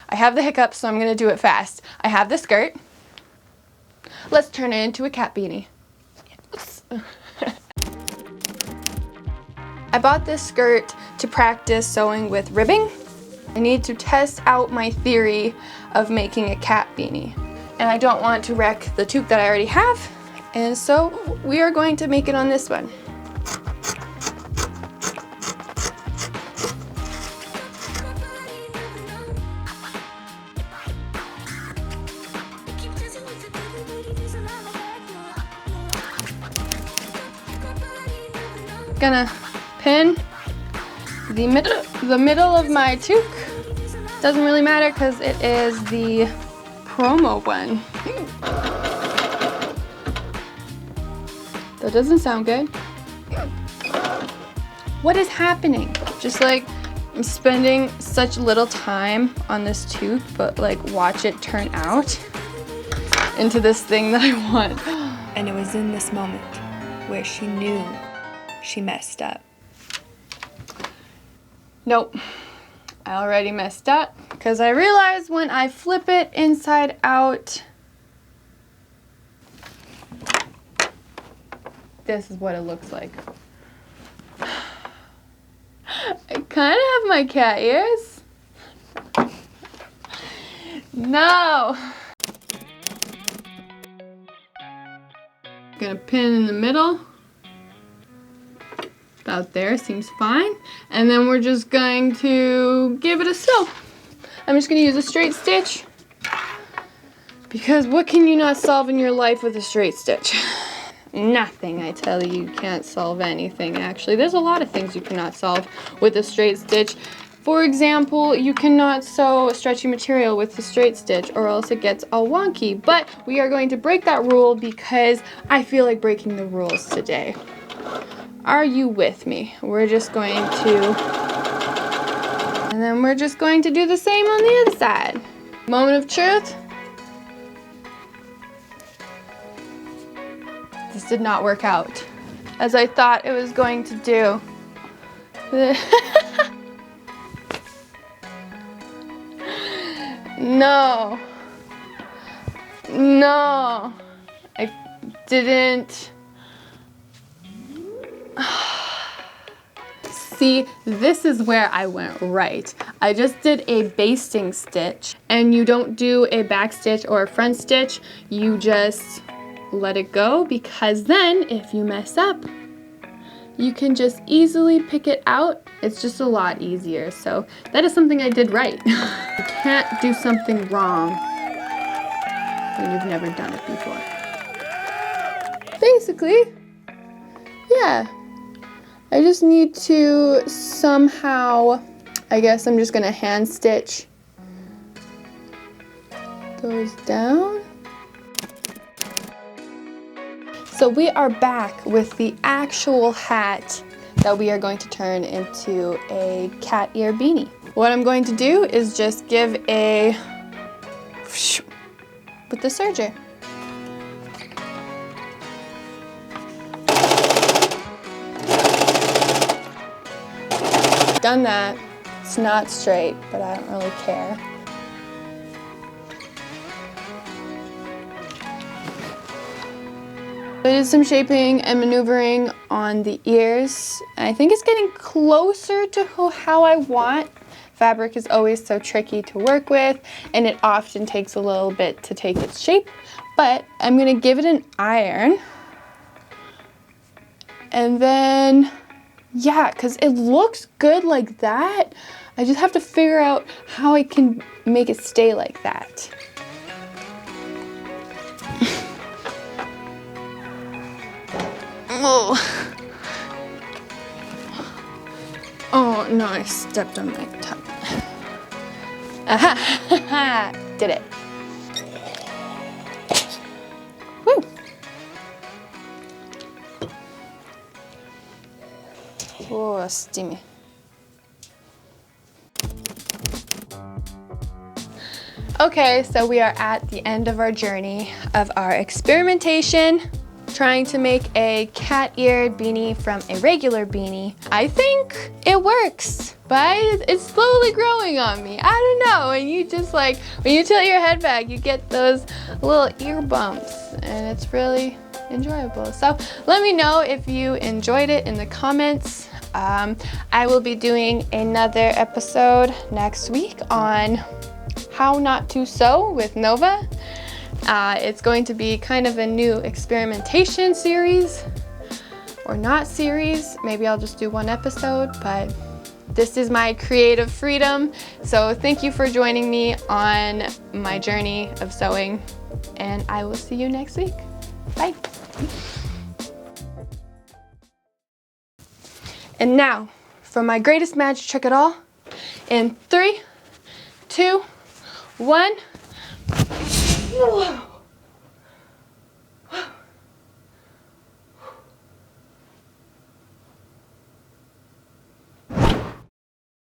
I have the hiccups, so I'm gonna do it fast. I have the skirt. Let's turn it into a cat beanie. Yes. I bought this skirt to practice sewing with ribbing. I need to test out my theory of making a cat beanie. And I don't want to wreck the toque that I already have. And so we are going to make it on this one. Gonna pin the middle of my toque. Doesn't really matter because it is the promo one. That doesn't sound good. What is happening? Just like I'm spending such little time on this toque, but like watch it turn out into this thing that I want. And it was in this moment where she knew she messed up. Nope, I already messed up because I realized when I flip it inside out, this is what it looks like. I kind of have my cat ears. No. Gonna pin in the middle. About there, seems fine. And then we're just going to give it a sew. I'm just gonna use a straight stitch because what can you not solve in your life with a straight stitch? Nothing, I tell you, you can't solve anything actually. There's a lot of things you cannot solve with a straight stitch. For example, you cannot sew stretchy material with a straight stitch or else it gets all wonky. But we are going to break that rule because I feel like breaking the rules today. Are you with me? We're just going to, and then we're just going to do the same on the other side. Moment of truth. This did not work out as I thought it was going to do. No. No. I didn't. See, this is where I went right. I just did a basting stitch, and you don't do a back stitch or a front stitch. You just let it go, because then if you mess up, you can just easily pick it out. It's just a lot easier. So that is something I did right. You can't do something wrong when you've never done it before. Basically, yeah. I just need to somehow, I guess I'm just gonna hand stitch those down. So we are back with the actual hat that we are going to turn into a cat ear beanie. What I'm going to do is just give a with the serger. Done that. It's not straight, but I don't really care. I did some shaping and maneuvering on the ears. I think it's getting closer to how I want. Fabric is always so tricky to work with, and it often takes a little bit to take its shape, but I'm gonna give it an iron. And then, yeah, because it looks good like that. I just have to figure out how I can make it stay like that. Oh. Oh no, I stepped on my toe. Aha! Did it. Woo! Oh, steamy. Okay, so we are at the end of our journey of our experimentation. trying to make a cat-eared beanie from a regular beanie. I think it works, but it's slowly growing on me. I don't know, and you just like, when you tilt your head back, you get those little ear bumps, and it's really enjoyable. So let me know if you enjoyed it in the comments. I will be doing another episode next week on how not to sew with Nova. It's going to be kind of a new experimentation series, or not series. Maybe I'll just do one episode, but this is my creative freedom. So thank you for joining me on my journey of sewing, and I will see you next week. Bye. And now, for my greatest magic trick at all, in 3, 2, 1.